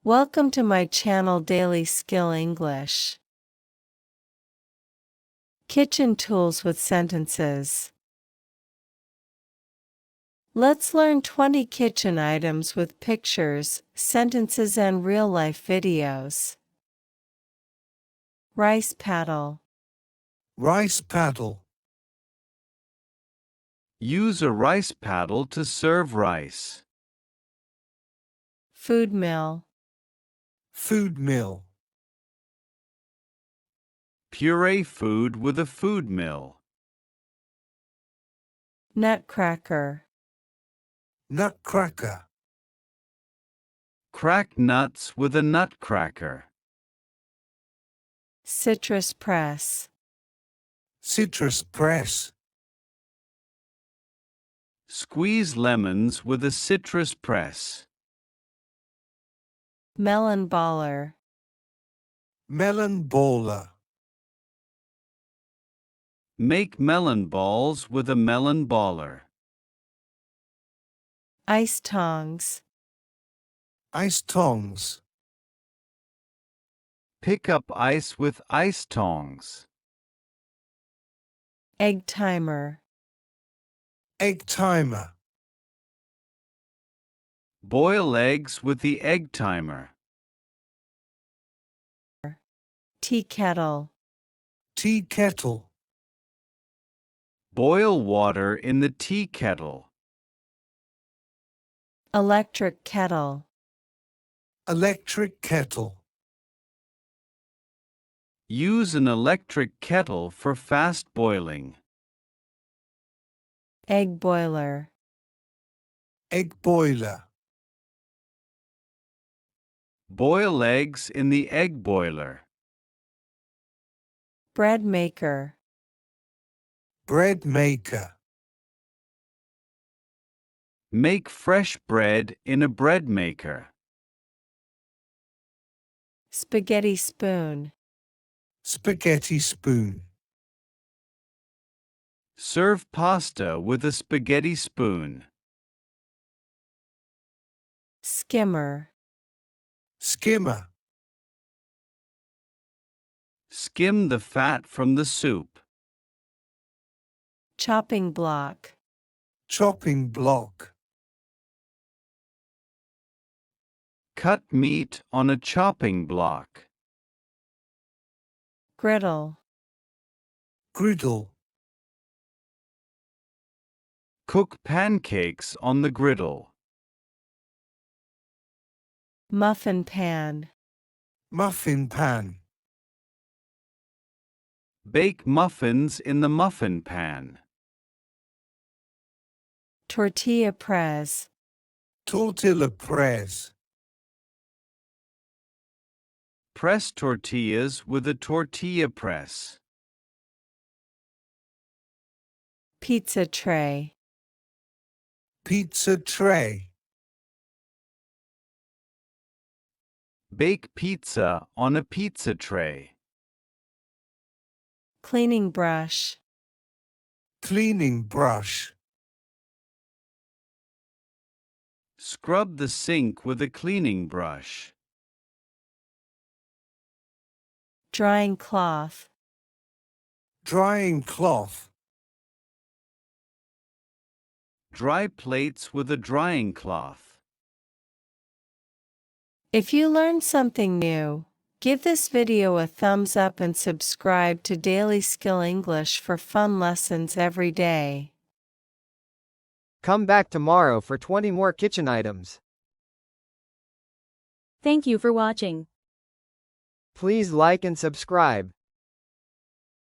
Welcome to my channel Daily Skill English. Kitchen tools with sentences. Let's learn 20 kitchen items with pictures, sentences and real-life videos. Rice paddle. Rice paddle. Use a rice paddle to serve rice. Food mill. Food mill. Puree food with a food mill. Nutcracker. Nutcracker. Crack nuts with a nutcracker. Citrus press. Citrus press. Squeeze lemons with a citrus press. Melon baller. Melon baller. Make melon balls with a melon baller. Ice tongs. Ice tongs. Pick up ice with ice tongs. Egg timer. Egg timer. Boil eggs with the egg timer. Tea kettle. Tea kettle. Boil water in the tea kettle. Electric kettle. Electric kettle. Use an electric kettle for fast boiling. Egg boiler. Egg boiler. Boil eggs in the egg boiler. Bread maker. Bread maker. Make fresh bread in a bread maker. Spaghetti spoon. Spaghetti spoon. Serve pasta with a spaghetti spoon. Skimmer. Skimmer. Skim the fat from the soup. Chopping block. Chopping block. Cut meat on a chopping block. Griddle. Griddle. Cook pancakes on the griddle. Muffin pan. Muffin pan. Bake muffins in the muffin pan. Tortilla press. Tortilla press. Press tortillas with a tortilla press. Pizza tray. Pizza tray. Bake pizza on a pizza tray. Cleaning brush. Cleaning brush. Scrub the sink with a cleaning brush. Drying cloth. Drying cloth. Dry plates with a drying cloth. If you learned something new, give this video a thumbs up and subscribe to Daily Skill English for fun lessons every day. Come back tomorrow for 20 more kitchen items. Thank you for watching. Please like and subscribe.